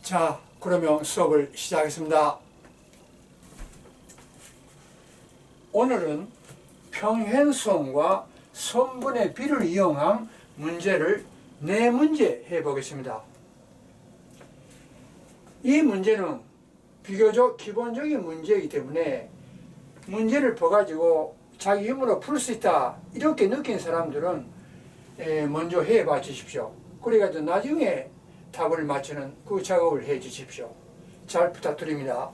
자, 그러면 수업을 시작하겠습니다. 오늘은 평행선과 선분의 비를 이용한 문제를 4문제 해보겠습니다. 이 문제는 비교적 기본적인 문제이기 때문에 문제를 봐가지고 자기 힘으로 풀 수 있다 이렇게 느낀 사람들은 먼저 해봐 주십시오. 그래가지고 나중에 답을 맞추는 그 작업을 해 주십시오. 잘 부탁드립니다.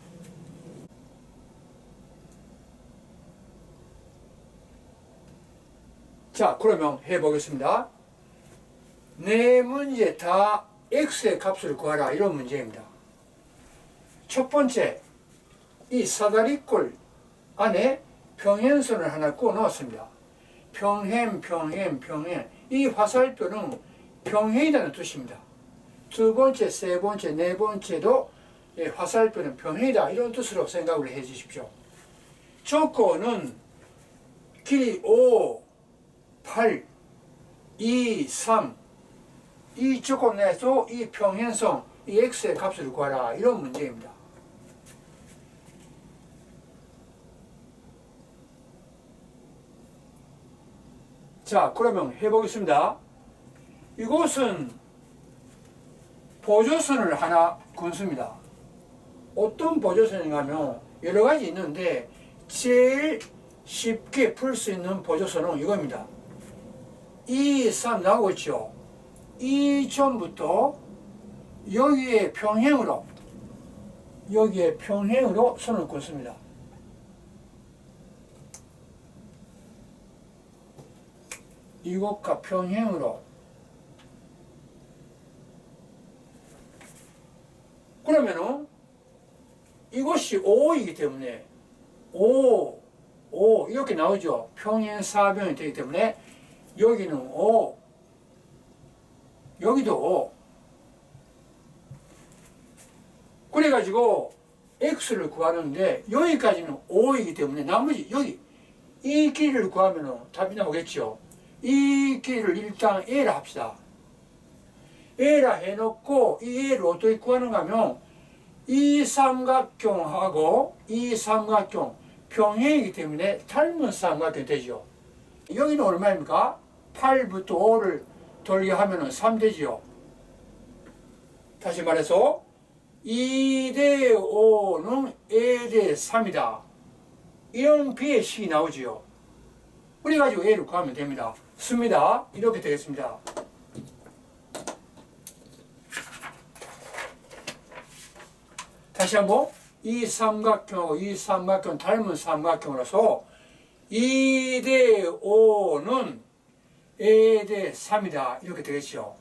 자, 그러면 해보겠습니다. 4문제 다 x의 값을 구하라 이런 문제입니다. 첫 번째, 이 사다리꼴 안에 평행선을 하나 꾸어 넣었습니다. 평행. 이 화살표는 평행이라는 뜻입니다. 두 번째, 세 번째, 네 번째도 화살표는 평행이다 이런 뜻으로 생각을 해 주십시오. 조건은 길이 5, 8, 2, 3 이 조건 내에서 이 평행선, 이 x의 값을 구하라 이런 문제입니다. 자, 그러면 해보겠습니다. 이곳은 보조선을 하나 그었습니다. 어떤 보조선인가 하면 여러 가지 있는데 제일 쉽게 풀 수 있는 보조선은 이겁니다. 2, 3 나오고 있죠. 이 점부터 여기에 평행으로 선을 긋습니다. 이것과 평행으로. 그러면은 이것이 5이기 때문에 5 이렇게 나오죠. 평행사변이 되기 때문에 여기는 5, 여기도 5. 그래가지고 x를 구하는데 여기까지는 5이기 때문에 나머지 여기 이 길이를 구하면 답이 나오겠죠. 이 길이를 일단 a라 합시다. a라 해놓고 이 a를 어떻게 구하는가 하면 이 삼각형하고 이 삼각형 평행이기 때문에 닮은 삼각형이 되죠. 여기는 얼마입니까? 8부터 5를 돌게 하면 3 되지요. 다시 말해서 2대 5는 a대 3이다. 이런 비의식이 나오지요. 그래가지고 a를 구하면 됩니다. 씁니다. 이렇게 되겠습니다. 다시 한번 이 삼각형하고 이 삼각형 닮은 삼각형으로서 2대 5는 a대 3이다. 이렇게 되겠죠.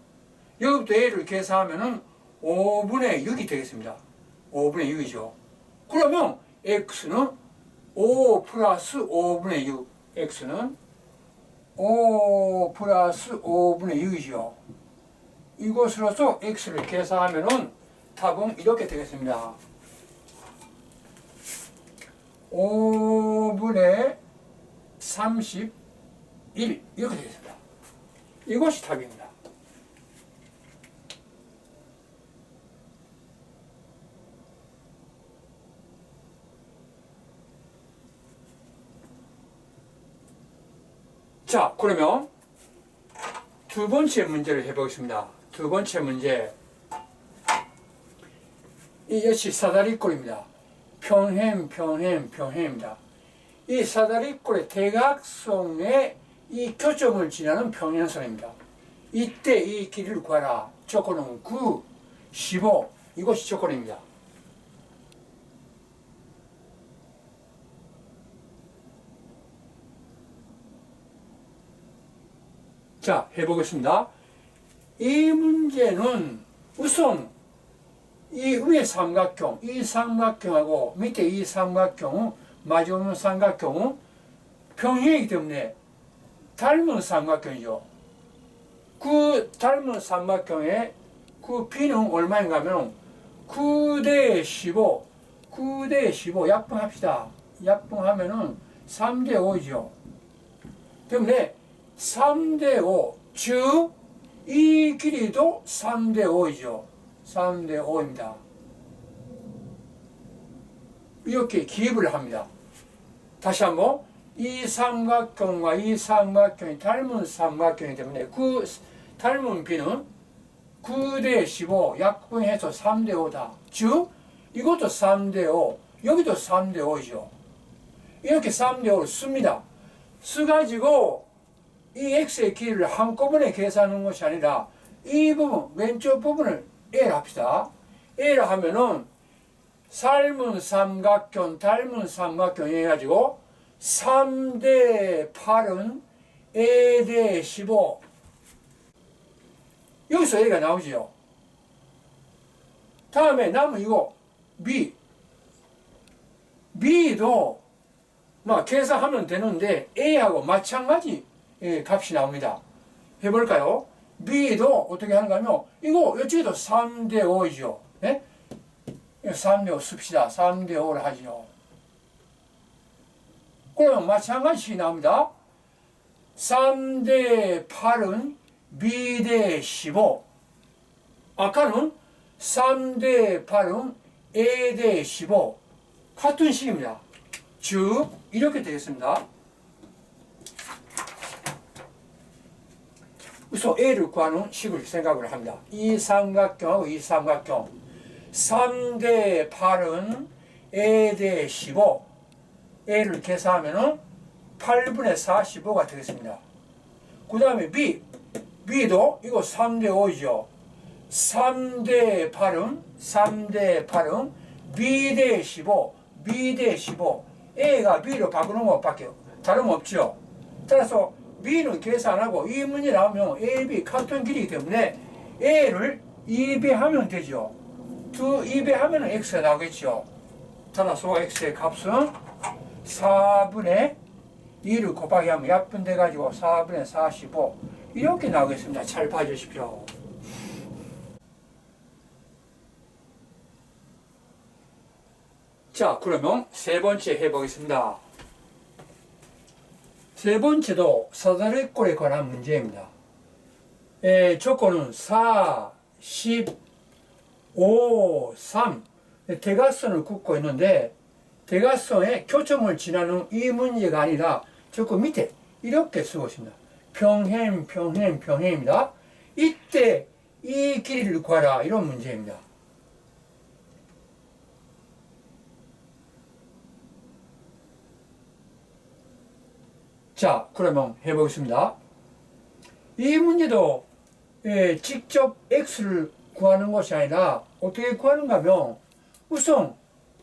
여기부터 a를 계산하면 5분의 6이 되겠습니다. 5분의 6이죠. 그러면 x는 5 플러스 5분의 6. x는 5 플러스 5분의 6이죠. 이것으로서 x를 계산하면 답은 이렇게 되겠습니다. 5분의 31 이렇게 되겠습니다. 이것이 답입니다. 자, 그러면 두 번째 문제를 해보겠습니다. 두 번째 문제. 이 역시 사다리꼴입니다. 평행입니다. 이 사다리꼴의 대각선의 이 교점을 지나는 평행선입니다. 이때 이 길이를 구하라. 조건은 9, 15 이것이 조건입니다. 자, 해보겠습니다. 이 문제는 우선 이 위에 삼각형, 이 삼각형하고 밑에 이 삼각형은 마주오는 삼각형은 평행이기 때문에 닮은 삼각형이죠. 그 닮은 삼각형의 그 비는 얼마인가 하면 9대 15, 9대 15 약분합시다. 약분하면은 3대 5이죠. 때문에 3대 5, 즉 이 길이도 3대 5이죠. 3대 5입니다. 이렇게 기입을 합니다. 다시 한번 이 삼각형과 이 삼각형이 닮은 삼각형이기 때문에 그 닮은 B는 9대 15 약분해서 3대 5다. 즉 이것도 3대 5 여기도 3대 5이죠. 이렇게 3대 5를 씁니다. 써가지고 이 x의 길이를 한꺼번에 계산하는 것이 아니라 이 부분 왼쪽 부분을 A를 합시다. A를 하면은 삶은 삼각형 닮은 삼각형 해가지고 3대 8은 A 대 15 여기서 A가 나오지요. 다음에 남은 이거 B도 계산하면 되는데 A하고 마찬가지 값이 나옵니다. 해볼까요? B도 어떻게 하는가 하면 이거 이쪽에도 3대 5이죠. 네? 3대 5 씁시다. 3대 5를 하죠. 그러면 마찬가지 나옵니다. 3대 8은 B 대 15 아까는 3대 8은 A 대 15 같은 식입니다. 즉 이렇게 되겠습니다. 우선 A를 구하는 식을 생각을 합니다. 이 삼각형하고 이 삼각형 3대 8은 A 대 15 A를 계산하면 8분의 45가 되겠습니다. 그 다음에 B도 이거 3대 5이죠. 3대 8은 B 대 15 A가 B로 바꾸는 것밖에 다름없죠. 따라서 B는 계산하고 이 문제 나오면 A, B 같은 길이기 때문에 A를 2배하면 되죠. 2배하면 X가 나오겠죠. 따라서 X의 값은 4분의 2를 곱하기 하면 약분돼 가지고 4분의 45 이렇게 나오겠습니다. 잘 봐주십시오. 자, 그러면 세 번째 해보겠습니다. 세 번째도 사다리꼴에 관한 문제입니다. 조건은 4, 10, 5, 3 대각선을 긋고 있는데 대각선에 교점을 지나는 이 문제가 아니라 조금 밑에 이렇게 쓰고 있습니다. 평행입니다. 이때 이 길이를 구하라 이런 문제입니다. 자, 그러면 해보겠습니다. 이 문제도 직접 x를 구하는 것이 아니라 어떻게 구하는가 하면 우선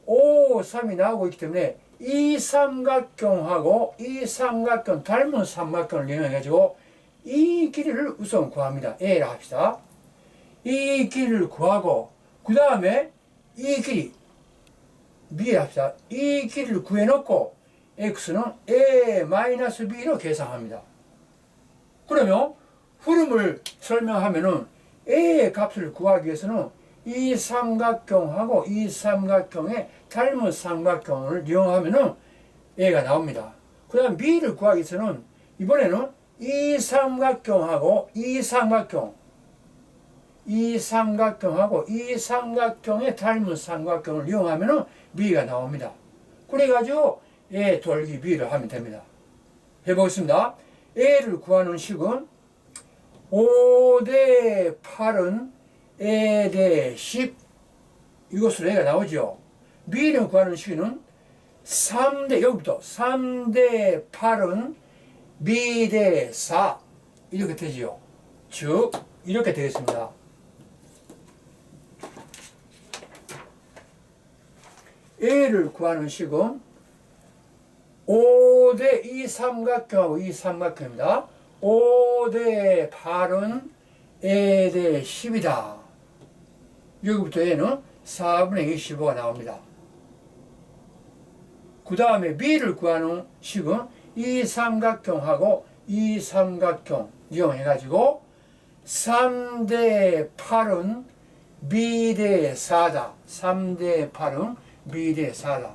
5, 3이 나오고 있기 때문에 이 삼각형하고 이 삼각형 닮은 삼각형을 이용해가지고 이 길이를 우선 구합니다. A라 합시다. 이 길이를 구하고 그 다음에 이 길이 B라 합시다. 이 길이를 구해놓고 x는 A-B로 계산합니다. 그러면 흐름을 설명하면은 A의 값을 구하기 위해서는 이 삼각형하고 이 삼각형의 닮은 삼각형을 이용하면은 A가 나옵니다. 그 다음 B를 구하기 위해서는 이번에는 이 삼각형하고 이 삼각형하고 이 삼각형의 닮은 삼각형을 이용하면은 B가 나옵니다. 그래가지고 A 돌기 B를 하면 됩니다. 해보겠습니다. A를 구하는 식은 5대 8은 A 대 10 이것으로 A가 나오죠. B를 구하는 식은 3대 여기부터 3대 8은 B 대 4 이렇게 되지요. 즉 이렇게 되겠습니다. A를 구하는 식은 5대 이 삼각형하고 이 삼각형입니다. 5대 8은 A 대 10이다. 여기부터 A는 4분의 25가 나옵니다. 그 다음에 B를 구하는 식은 이 삼각형하고 이 삼각형 이용해가지고 3대 8은 B 대 4다. 3대 8은 B 대 4다.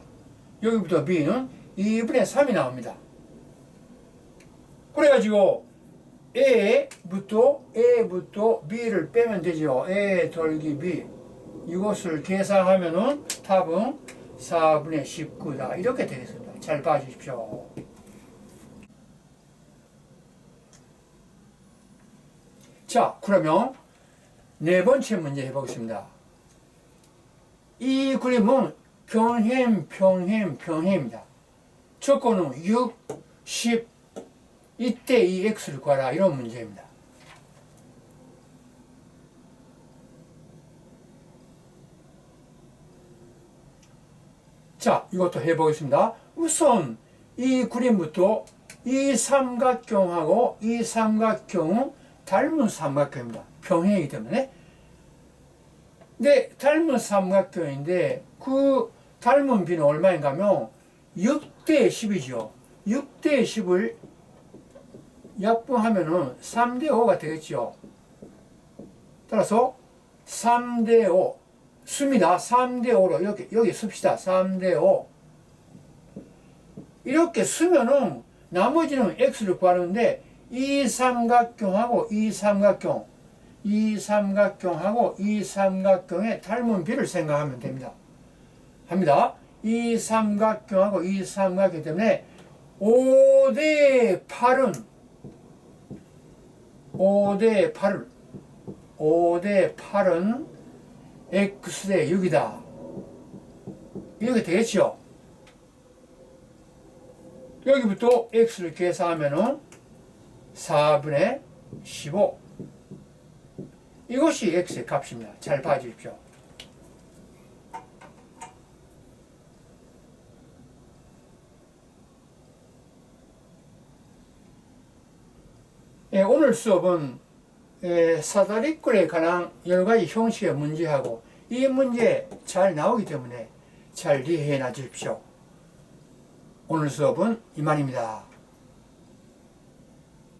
여기부터 B는 2분의 3이 나옵니다. 그래가지고 A부터 B를 빼면 되죠. A 돌기 B. 이것을 계산하면은 답은 4분의 19다. 이렇게 되겠습니다. 잘 봐주십시오. 자, 그러면 네 번째 문제 해보겠습니다. 이 그림은 평행입니다. 조건은 6, 10, 이때 이 x를 구하라. 이런 문제입니다. 자, 이것도 해보겠습니다. 우선 이 그림부터 이 삼각형하고 이 삼각형은 닮은 삼각형입니다. 평행이기 때문에. 네, 닮은 삼각형인데 그 닮은 비는 얼마인가 하면 6대 10이죠. 6대 10을 약분하면은 3대 5가 되겠죠. 따라서 3대 5 씁니다. 3대 5로 여기 씁시다. 3대 5 이렇게 쓰면은 나머지는 x를 구하는데 이 삼각형하고 이 삼각형 이 삼각형하고 이 삼각형의 닮은 비를 생각하면 됩니다. 이 삼각형하고 이 삼각형 때문에 5대 8은 5대 8은 x대 6이다. 이렇게 되겠죠. 여기부터 x를 계산하면은 4분의 15 이것이 x의 값입니다. 잘 봐주십시오. 오늘 수업은 사다리꼴에 관한 여러 가지 형식의 문제하고 이 문제 잘 나오기 때문에 잘 이해해 놔 주십시오. 오늘 수업은 이만입니다.